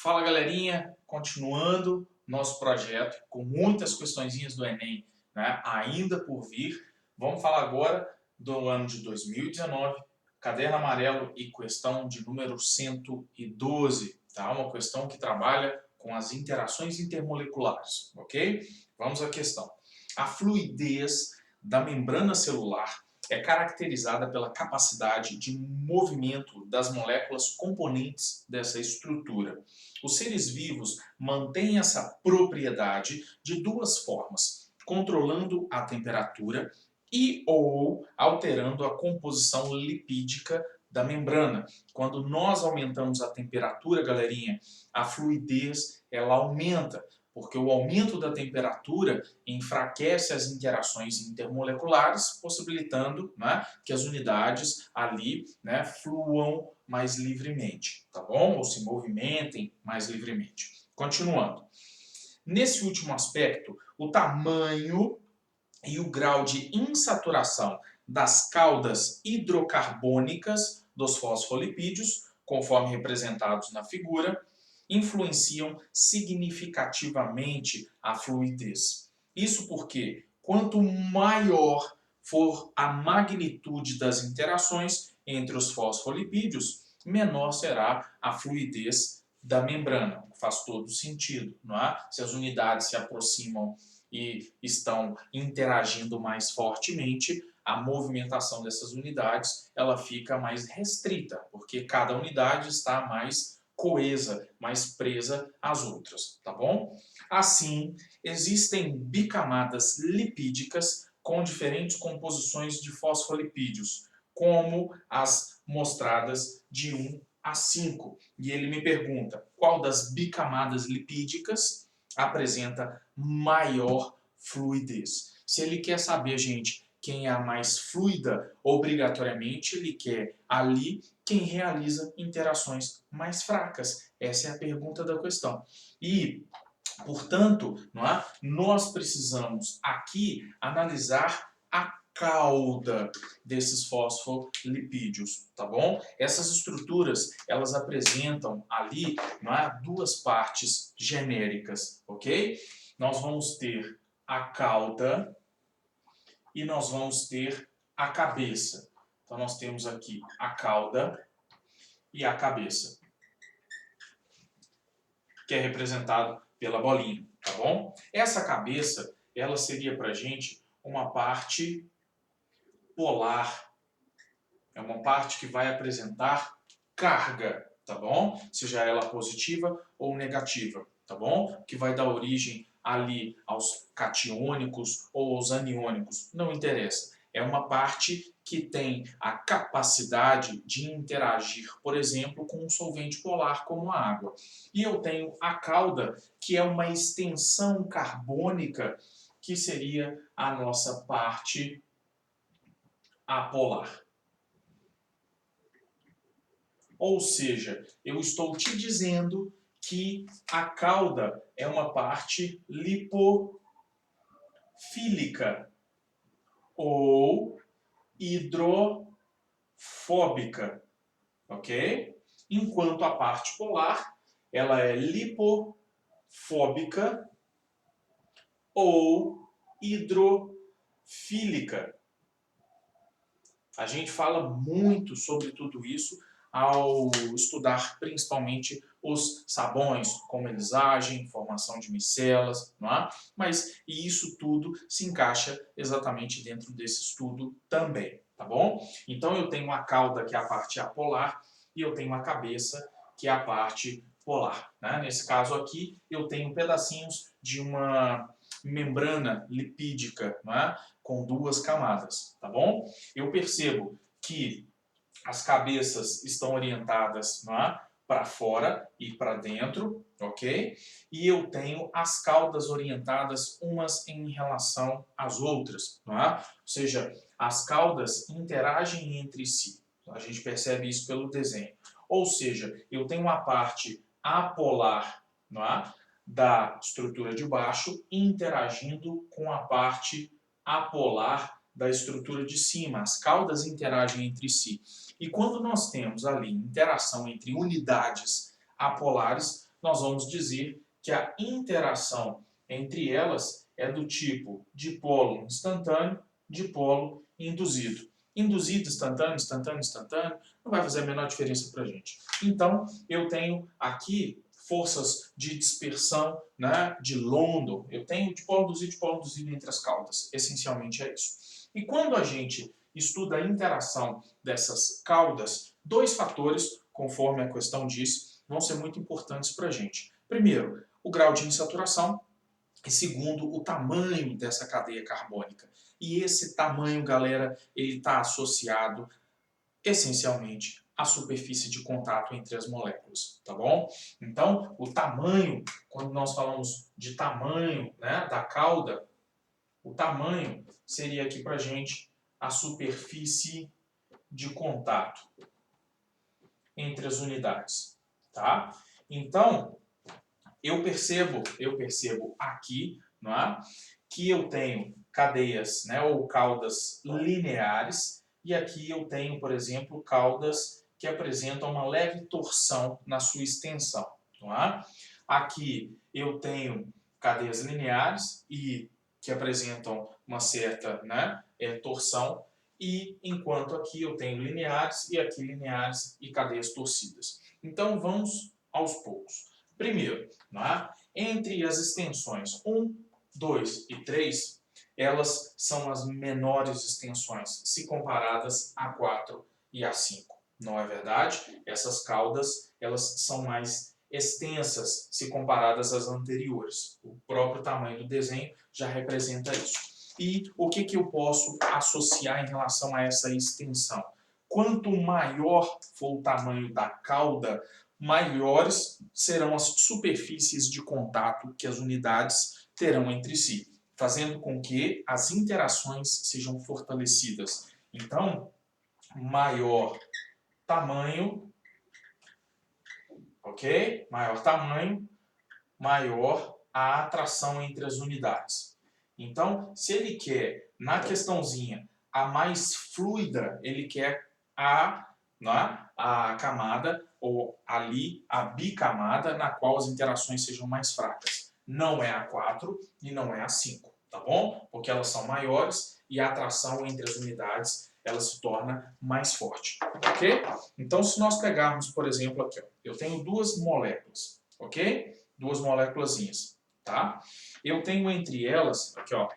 Fala galerinha, continuando nosso projeto com muitas questõezinhas do Enem, né, ainda por vir. Vamos falar agora do ano de 2019, caderno amarelo e questão de número 112, tá? Uma questão que trabalha com as interações intermoleculares, ok? Vamos à questão. A fluidez da membrana celular é caracterizada pela capacidade de movimento das moléculas componentes dessa estrutura. Os seres vivos mantêm essa propriedade de duas formas: controlando a temperatura e ou alterando a composição lipídica da membrana. Quando nós aumentamos a temperatura, galerinha, a fluidez ela aumenta, porque o aumento da temperatura enfraquece as interações intermoleculares, possibilitando, né, que as unidades ali, né, fluam mais livremente, tá bom? Ou se movimentem mais livremente. Continuando. Nesse último aspecto, o tamanho e o grau de insaturação das caudas hidrocarbônicas dos fosfolipídios, conforme representados na figura, influenciam significativamente a fluidez. Isso porque, quanto maior for a magnitude das interações entre os fosfolipídios, menor será a fluidez da membrana. Faz todo sentido, não é? Se as unidades se aproximam e estão interagindo mais fortemente, a movimentação dessas unidades ela fica mais restrita, porque cada unidade está mais coesa, mais presa às outras, tá bom? Assim, existem bicamadas lipídicas com diferentes composições de fosfolipídios, como as mostradas de 1 a 5. E ele me pergunta qual das bicamadas lipídicas apresenta maior fluidez. Se ele quer saber, gente, quem é a mais fluida, obrigatoriamente ele quer ali quem realiza interações mais fracas. Essa é a pergunta da questão. E, portanto, não é? Nós precisamos aqui analisar a cauda desses fosfolipídios, tá bom? Essas estruturas, elas apresentam ali, não é, duas partes genéricas, ok? Nós vamos ter a cauda e nós vamos ter a cabeça. Então nós temos aqui a cauda e a cabeça, que é representado pela bolinha, tá bom? Essa cabeça, ela seria pra gente uma parte polar. É uma parte que vai apresentar carga, tá bom? Seja ela positiva ou negativa, tá bom? Que vai dar origem ali aos catiônicos ou aos aniônicos, não interessa. É uma parte que tem a capacidade de interagir, por exemplo, com um solvente polar como a água. E eu tenho a cauda, que é uma extensão carbônica, que seria a nossa parte apolar. Ou seja, eu estou te dizendo que a cauda é uma parte lipofílica ou hidrofóbica, ok? Enquanto a parte polar, ela é lipofóbica ou hidrofílica. A gente fala muito sobre tudo isso ao estudar principalmente os sabões, como eles agem, formação de micelas, não é? Mas isso tudo se encaixa exatamente dentro desse estudo também, tá bom? Então eu tenho a cauda, que é a parte apolar, e eu tenho a cabeça, que é a parte polar, né? Nesse caso aqui, eu tenho pedacinhos de uma membrana lipídica, não é? Com duas camadas, tá bom? Eu percebo que as cabeças estão orientadas, não é, para fora e para dentro, ok? E eu tenho as caudas orientadas umas em relação às outras, não é? Ou seja, as caudas interagem entre si. A gente percebe isso pelo desenho. Ou seja, eu tenho a parte apolar, não é, da estrutura de baixo interagindo com a parte apolar da estrutura de cima. As caudas interagem entre si. E quando nós temos ali interação entre unidades apolares, nós vamos dizer que a interação entre elas é do tipo dipolo instantâneo, dipolo induzido. Induzido, instantâneo, instantâneo, instantâneo, não vai fazer a menor diferença para a gente. Então, eu tenho aqui forças de dispersão, né, de London. Eu tenho dipolo induzido entre as caudas. Essencialmente é isso. E quando a gente estuda a interação dessas caudas, dois fatores, conforme a questão diz, vão ser muito importantes para a gente. Primeiro, o grau de insaturação. E segundo, o tamanho dessa cadeia carbônica. E esse tamanho, galera, ele está associado essencialmente à superfície de contato entre as moléculas, tá bom? Então, o tamanho, quando nós falamos de tamanho, né, da cauda, o tamanho seria aqui pra gente a superfície de contato entre as unidades, tá? Então, eu percebo aqui, não é, que eu tenho cadeias, né, ou caudas lineares, e aqui eu tenho, por exemplo, caudas que apresentam uma leve torção na sua extensão. Não é? Aqui eu tenho cadeias lineares e que apresentam uma certa, né, torção, e enquanto aqui eu tenho lineares e aqui lineares e cadeias torcidas. Então vamos aos poucos. Primeiro, né, entre as extensões 1, 2 e 3, elas são as menores extensões se comparadas a 4 e a 5. Não é verdade? Essas caudas elas são mais extensas se comparadas às anteriores. O próprio tamanho do desenho já representa isso. E o que eu posso associar em relação a essa extensão? Quanto maior for o tamanho da cauda, maiores serão as superfícies de contato que as unidades terão entre si, fazendo com que as interações sejam fortalecidas. Então, maior tamanho, ok? Maior tamanho, maior a atração entre as unidades. Então, se ele quer, na questãozinha, a mais fluida, ele quer a camada, ou ali, a bicamada, na qual as interações sejam mais fracas. Não é a 4 e não é a 5, tá bom? Porque elas são maiores e a atração entre as unidades ela se torna mais forte, ok? Então, se nós pegarmos, por exemplo, aqui, ó, eu tenho duas moléculas, ok? Duas moléculazinhas, tá? Eu tenho entre elas, aqui, ó,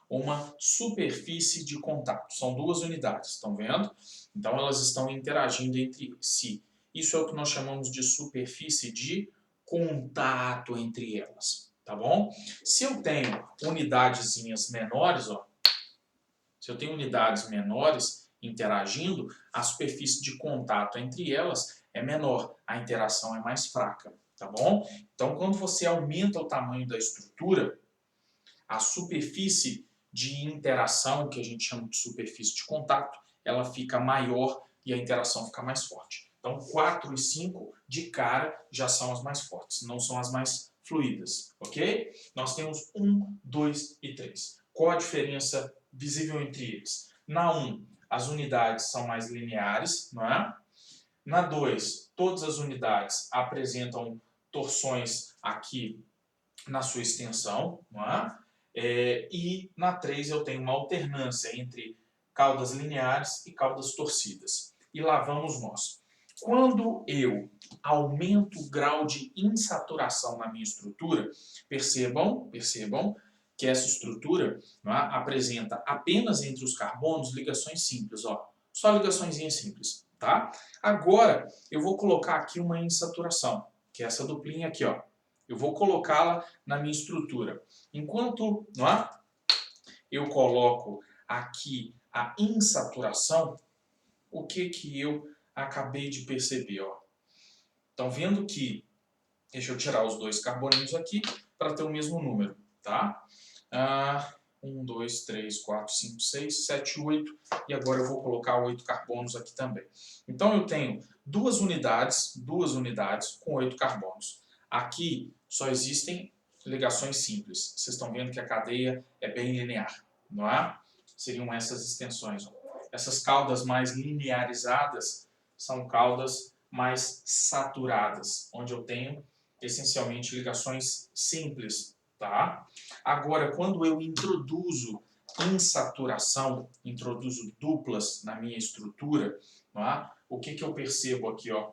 uma superfície de contato. São duas unidades, estão vendo? Então, elas estão interagindo entre si. Isso é o que nós chamamos de superfície de contato entre elas, tá bom? Se eu tenho unidadezinhas menores, ó, se eu tenho unidades menores interagindo, a superfície de contato entre elas é menor, a interação é mais fraca, tá bom? Então, quando você aumenta o tamanho da estrutura, a superfície de interação, que a gente chama de superfície de contato, ela fica maior e a interação fica mais forte. Então, 4 e 5, de cara, já são as mais fortes, não são as mais fluídas, ok? Nós temos 1, 2 e 3. Qual a diferença visível entre eles? Na 1, as unidades são mais lineares, não é? Na 2, todas as unidades apresentam torções aqui na sua extensão, não é? E na 3 eu tenho uma alternância entre caudas lineares e caudas torcidas. E lá vamos nós. Quando eu aumento o grau de insaturação na minha estrutura, percebam que essa estrutura, não é, apresenta apenas entre os carbonos ligações simples, ó, só ligaçõezinhas simples, tá? Agora eu vou colocar aqui uma insaturação, que é essa duplinha aqui, ó. Eu vou colocá-la na minha estrutura. Enquanto, não é, eu coloco aqui a insaturação, o que eu acabei de perceber, ó? Estão vendo que, deixa eu tirar os dois carboninhos aqui para ter o mesmo número, tá? 1, 2, 3, 4, 5, 6, 7, 8 e agora eu vou colocar 8 carbonos aqui também. Então eu tenho duas unidades com 8 carbonos. Aqui só existem ligações simples. Vocês estão vendo que a cadeia é bem linear, não é? Seriam essas extensões. Ó. Essas caudas mais linearizadas são caudas mais saturadas, onde eu tenho essencialmente ligações simples, tá? Agora, quando eu introduzo insaturação, introduzo duplas na minha estrutura, tá? O que eu percebo aqui, ó?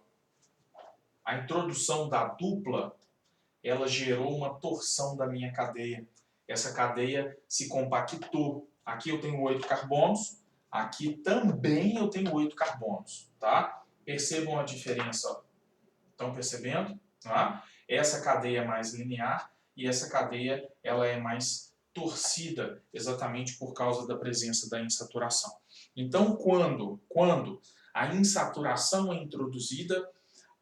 A introdução da dupla, ela gerou uma torção da minha cadeia. Essa cadeia se compactou. Aqui eu tenho 8 carbonos, aqui também eu tenho 8 carbonos, tá? Percebam a diferença, ó. Estão percebendo? Tá? Essa cadeia é mais linear e essa cadeia ela é mais torcida, exatamente por causa da presença da insaturação. Então, quando a insaturação é introduzida,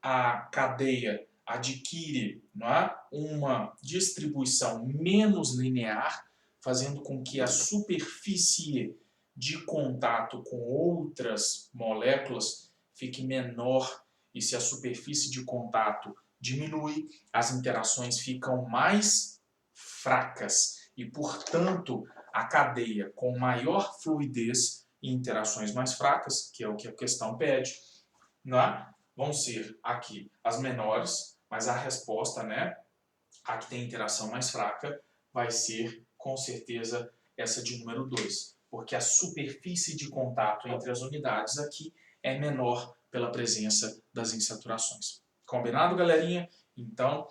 a cadeia adquire, não é, uma distribuição menos linear, fazendo com que a superfície de contato com outras moléculas fique menor, e se a superfície de contato diminui, as interações ficam mais fracas e, portanto, a cadeia com maior fluidez e interações mais fracas, que é o que a questão pede, né, vão ser aqui as menores, mas a resposta, né, a que tem interação mais fraca, vai ser com certeza essa de número 2, porque a superfície de contato entre as unidades aqui é menor pela presença das insaturações. Combinado, galerinha? Então,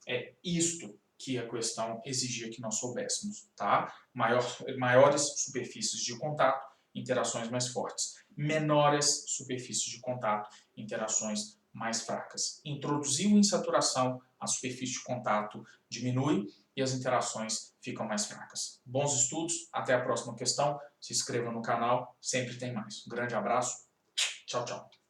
é isto que a questão exigia que nós soubéssemos, tá? Maiores superfícies de contato, interações mais fortes. Menores superfícies de contato, interações mais fracas. Introduziu insaturação, a superfície de contato diminui e as interações ficam mais fracas. Bons estudos, até a próxima questão. Se inscreva no canal, sempre tem mais. Um grande abraço, tchau, tchau.